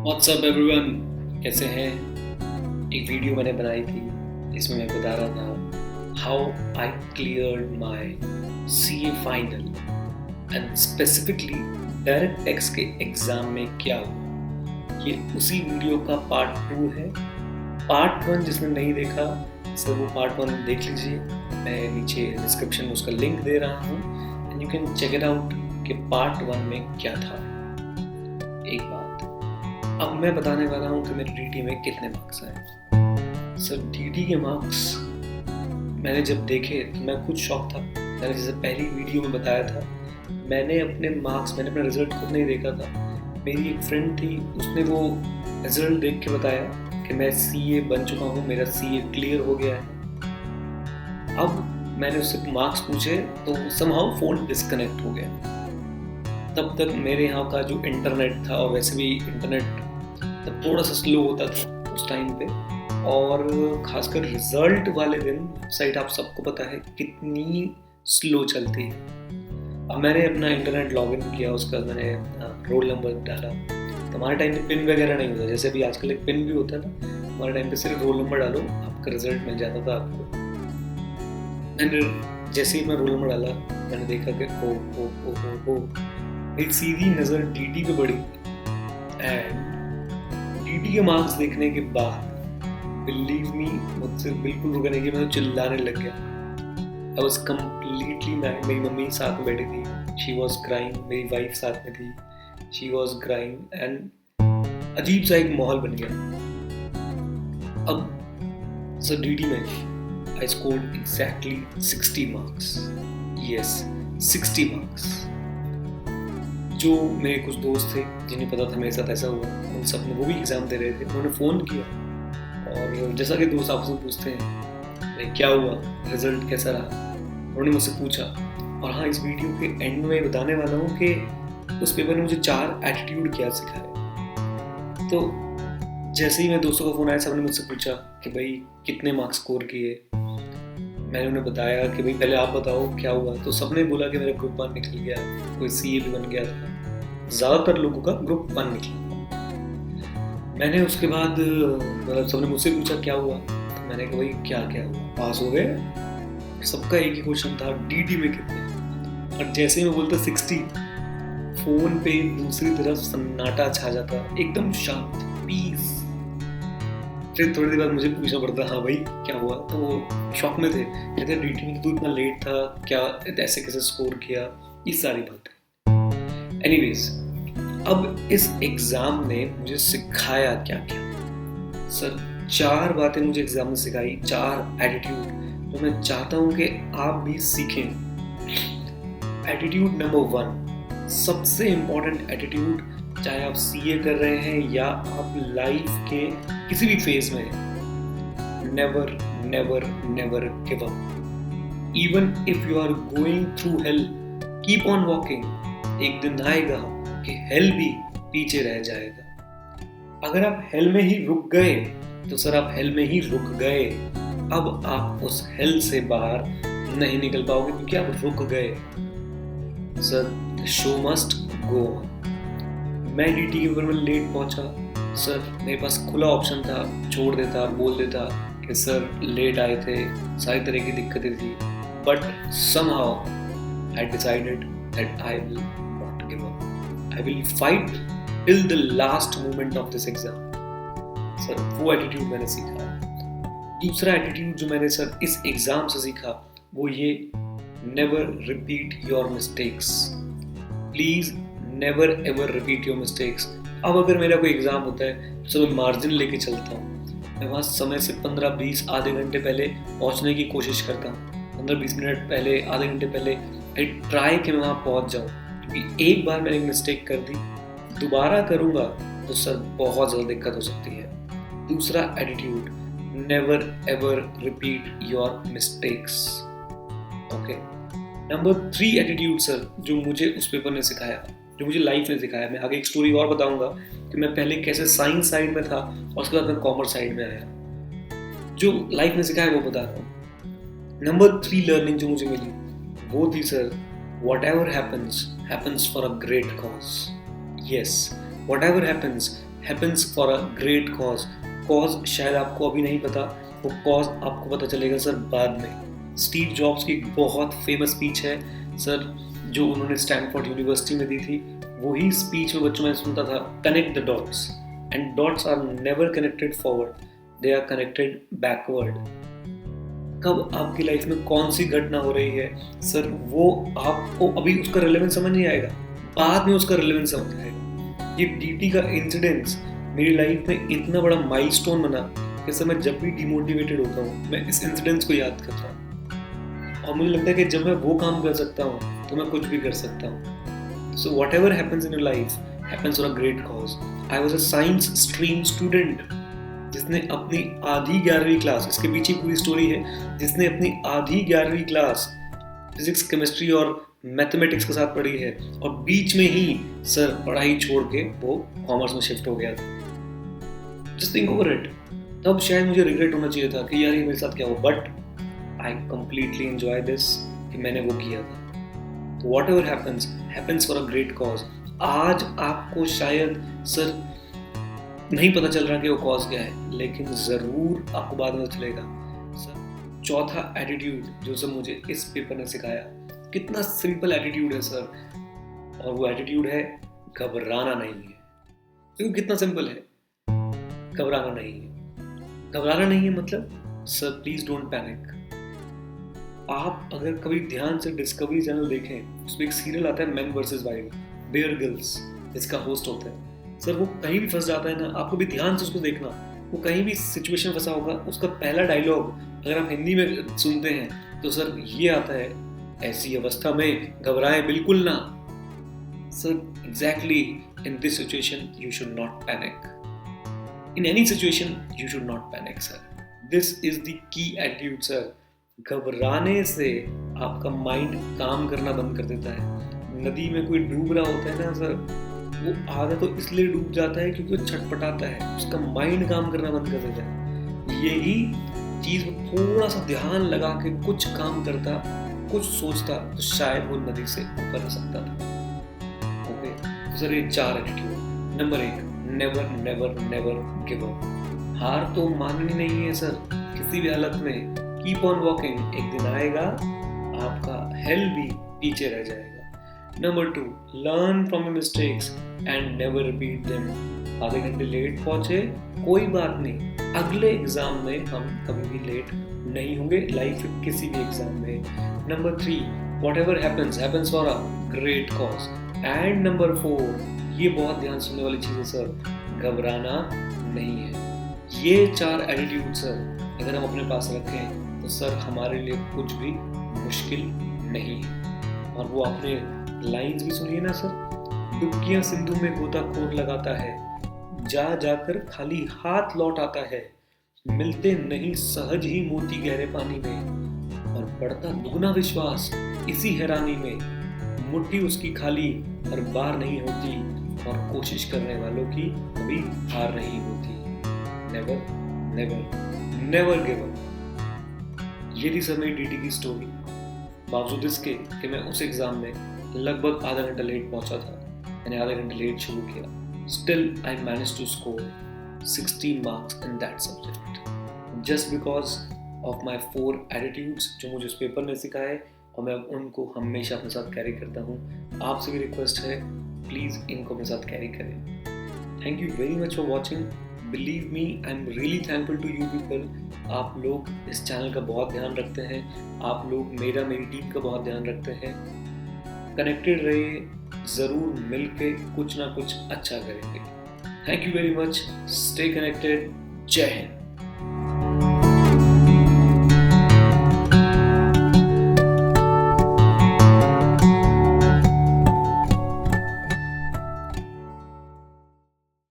WhatsApp everyone, कैसे हैं। एक वीडियो मैंने बनाई थी, इसमें मैं बता रहा था how I cleared my CA final and specifically direct tax के एग्ज़ाम में क्या हुआ। ये उसी वीडियो का पार्ट 2 है। पार्ट 1 जिसने नहीं देखा सर वो पार्ट 1 देख लीजिए। मैं नीचे डिस्क्रिप्शन में उसका लिंक दे रहा हूँ and you can check it out कि पार्ट 1 में क्या था। एक बात अब मैं बताने वाला हूँ कि मेरे डीटी में कितने मार्क्स आए। सर डीटी के मार्क्स मैंने जब देखे तो मैं खुद शॉक था। मैंने जैसे पहली वीडियो में बताया था, मैंने अपने अपना रिजल्ट खुद नहीं देखा था। मेरी एक फ्रेंड थी, उसने वो रिजल्ट देख के बताया कि मैं सीए बन चुका हूँ, मेरा सीए क्लियर हो गया है। अब मैंने उससे मार्क्स पूछे तो समहाउ फोन डिस्कनेक्ट हो गया। तब तक मेरे यहाँ का जो इंटरनेट था, और वैसे भी इंटरनेट तब थोड़ा सा स्लो होता था उस टाइम पे, और खासकर रिजल्ट वाले दिन वेबसाइट आप सबको पता है कितनी स्लो चलती है। अब मैंने अपना इंटरनेट लॉगिन किया, उसका मैंने रोल नंबर डाला। तो हमारे टाइम पे पिन वगैरह नहीं होता, जैसे अभी आजकल एक पिन भी होता है ना, हमारे टाइम पे सिर्फ रोल नंबर डालो आपका रिजल्ट मिल जाता था आपको। मैंने जैसे ही मैं रोल नंबर डाला मैंने देखा कि ओ मेरी सीधी नज़र डीटी पे पड़ी एंड डीटी के मार्क्स देखने के बाद बिलीव मी मुझसे बिल्कुल रुका नहीं कि मैं तो चिल्लाने लग गया। I was completely mad. मेरी मम्मी साथ में बैठी थी, शी वॉज क्राइंग। मेरी वाइफ साथ में थी, शी वॉज क्राइंग एंड अजीब सा एक माहौल बन गया। अब सर डीटी में I scored exactly 60 marks. Yes, 60 marks. जो मेरे कुछ दोस्त थे जिन्हें पता था मेरे साथ ऐसा हुआ, उन सब ने वो भी एग्ज़ाम दे रहे थे, उन्होंने फ़ोन किया और जैसा कि दोस्त आपसे पूछते हैं क्या हुआ, रिजल्ट कैसा रहा, उन्होंने मुझसे पूछा। और हाँ, इस वीडियो के एंड में बताने वाला हूँ कि उस पेपर ने मुझे 4 एटीट्यूड क्या सिखाए। तो जैसे ही मेरे दोस्तों का फ़ोन आया, सबने मुझसे पूछा कि भाई कितने मार्क्स स्कोर किए। मैंने उन्हें बताया कि भाई पहले आप बताओ क्या हुआ। तो सबने बोला कि मेरा ग्रुप 1 निकल गया, कोई सीए भी बन गया था। ज़्यादातर लोगों का ग्रुप 1 निकला। मैंने उसके बाद मतलब सबने मुझसे पूछा क्या हुआ, तो मैंने कहा भाई क्या हुआ, पास हो गए। सबका एक ही क्वेश्चन था, डीटी में कितने। और जैसे ही मैं बोलता 60, फोन पे दूसरी तरफ सन्नाटा छा जाता, एकदम शांत, पीस। फिर थोड़ी देर बाद मुझे पूछना पड़ता, हाँ भाई क्या हुआ। तो वो शॉक में थे, कहते डीटी में तो इतना लेट था, क्या ऐसे कैसे स्कोर किया, ये सारी बातें। एनीवेज, अब इस एग्ज़ाम ने मुझे सिखाया क्या क्या। सर 4 बातें मुझे एग्ज़ाम में सिखाई, 4 एटीट्यूड जो मैं चाहता हूँ कि आप भी सीखें। एटीट्यूड नंबर 1, सबसे इम्पॉर्टेंट एटीट्यूड, चाहे आप सीए कर रहे हैं या आप लाइफ के किसी भी फेज में हैं, never never never give up. Even if you are going through hell, keep on walking. एक दिन आएगा कि हेल भी पीछे रह जाएगा। अगर आप हेल में ही रुक गए तो सर आप हेल में ही रुक गए। अब आप उस हेल से बाहर नहीं निकल पाओगे क्योंकि आप रुक गए। Sir show must go on. मैं डीटी के पेपर में लेट पहुंचा। सर मेरे पास खुला ऑप्शन था, छोड़ देता, बोल देता कि सर लेट आए थे, सारी तरह की दिक्कतें थी, but somehow I decided that I will not give up. I will fight till the last moment of this exam. Sir वो एटीट्यूड मैंने सीखा। दूसरा एटीट्यूड जो मैंने सर इस एग्जाम से सीखा वो ये, never repeat your mistakes. Please never ever repeat your mistakes. अब अगर मेरा कोई एग्जाम होता है तो मैं मार्जिन लेके चलता हूँ। मैं वहाँ समय से 15-20 आधे घंटे पहले पहुँचने की कोशिश करता हूँ। 15-20 मिनट पहले, आधे घंटे पहले आई ट्राई कि मैं वहाँ पहुँच जाऊँ, क्योंकि एक बार मैंने मिस्टेक कर दी, दोबारा करूँगा तो सर बहुत ज़्यादा दिक्कत हो सकती है। दूसरा attitude, never ever repeat your mistakes. Okay. Number 3 attitude sir जो मुझे उस पेपर ने सिखाया, जो मुझे लाइफ ने सिखाया। मैं आगे एक स्टोरी और बताऊंगा कि मैं पहले कैसे साइंस साइड में था और उसके बाद मैं कॉमर्स साइड में आया। जो लाइफ ने सिखाया वो बता रहा हूँ। नंबर 3 लर्निंग जो मुझे मिली वो थी sir, whatever happens, happens for a great cause. Yes, whatever happens, happens for a great cause. Cause शायद आपको अभी नहीं पता, वो कॉज आपको पता चलेगा सर बाद में। स्टीव जॉब्स की एक बहुत फेमस स्पीच है सर, जो उन्होंने स्टैनफोर्ड यूनिवर्सिटी में दी थी। वही स्पीच में बच्चों में सुनता था, connect the dots, and dots are never connected forward, they are connected backward. कब आपकी लाइफ में कौन सी घटना हो रही है सर, वो आपको अभी उसका रिलेवेंस समझ नहीं आएगा, बाद में उसका रिलेवेंस समझ आएगा। ये डीटी का इंसिडेंस मेरी लाइफ में इतना बड़ा माइलस्टोन बना कि सर मैं जब भी डिमोटिवेटेड होता हूँ मैं इस इंसिडेंस को याद करता हूँ, और मुझे लगता है कि जब मैं वो काम कर सकता हूँ तो मैं कुछ भी कर सकता हूँ। So what ever happens in your life happens for a great cause. I was a science stream student जिसने अपनी आधी 11वीं क्लास, इसके पीछे पूरी स्टोरी है, जिसने अपनी आधी 11वीं क्लास फिजिक्स, केमिस्ट्री और मैथमेटिक्स के साथ पढ़ी है, और बीच में ही सर पढ़ाई छोड़ के वो कॉमर्स में शिफ्ट हो गया था। Just think over it. तब शायद मुझे रिग्रेट होना चाहिए था कि यार ये मेरे साथ क्या हुआ, but I completely enjoy this कि मैंने वो किया था। तो what ever happens for a great cause. आज आपको शायद सर नहीं पता चल रहा कि वो कॉज क्या है, लेकिन ज़रूर आपको बाद में चलेगा। सर चौथा एटीट्यूड जो सर मुझे इस पेपर ने सिखाया, कितना सिंपल एटीट्यूड है सर, और वो एटीट्यूड है घबराना नहीं है। क्योंकि कितना सिंपल है, घबराना नहीं है। घबराना नहीं है मतलब सर प्लीज डोंट पैनिक। आप अगर कभी ध्यान से डिस्कवरी चैनल देखें, उसमें एक सीरियल आता है man versus wild, Bear Grylls जिसका होस्ट होता है सर, वो कहीं भी फंस जाता है ना, आपको भी ध्यान से उसको देखना, वो कहीं भी सिचुएशन फंसा होगा, उसका पहला डायलॉग अगर आप हिंदी में सुनते हैं तो सर ये आता है, ऐसी अवस्था में घबराएं बिल्कुल ना। Sir exactly in this situation you should not panic. In any situation, you should not panic, sir. This is the key attitude, sir. घबराने से आपका माइंड काम करना बंद कर देता है। नदी में कोई डूब रहा होता है ना सर, वो आधा तो इसलिए डूब जाता है क्योंकि वो छटपटाता है, उसका माइंड काम करना बंद कर देता है। यही चीज थोड़ा सा ध्यान लगा के कुछ काम करता, कुछ सोचता, तो शायद वो नदी से ऊपर आ सकता था। ओके, तो सर ये 4 attitude. Number 1, never never never give up. हार तो माननी नहीं है सर किसी भी हालत में। कीप ऑन वॉकिंग, एक दिन आएगा आपका हेल भी पीछे रह जाएगा। Number 2, learn from your mistakes and never repeat them. आधे घंटे लेट पहुंचे कोई बात नहीं, अगले एग्जाम में हम कभी भी लेट नहीं होंगे, लाइफ के किसी भी एग्जाम में। Number 3, what ever happens for a great cause. And number 4, ये बहुत ध्यान सुनने वाली चीज़ है सर, घबराना नहीं है। ये 4 एटीट्यूड सर अगर हम अपने पास रखें तो सर हमारे लिए कुछ भी मुश्किल नहीं है। और वो आपने लाइंस भी सुनिए ना सर, डुबकियां सिंधु में गोताखोर लगाता है, जा जाकर खाली हाथ लौट आता है, मिलते नहीं सहज ही मोती गहरे पानी में, और बढ़ता दुगना विश्वास इसी हैरानी में, मुट्ठी उसकी खाली हर बार नहीं होती, और कोशिश करने वालों की कभी हार नहीं होती। Never never never give up. ये थी सर मेरी डीटी की स्टोरी। बावजूद इसके कि मैं उस एग्जाम में लगभग आधा घंटा लेट पहुंचा था, मैंने आधा घंटा लेट शुरू किया, still I manage to score 16 marks in that subject just because of my 4 attitudes जो मुझे उस पेपर ने सिखाए, और मैं उनको हमेशा अपने साथ कैरी करता हूँ। आपसे भी रिक्वेस्ट है, प्लीज़ इनको अपने साथ कैरी करें। Thank you very much for watching. Believe me, I am really thankful to you people. आप लोग इस चैनल का बहुत ध्यान रखते हैं, आप लोग मेरी टीम का बहुत ध्यान रखते हैं। कनेक्टेड रहिए, ज़रूर मिल के कुछ ना कुछ अच्छा करेंगे। Thank you very much, stay connected, जय हिंद।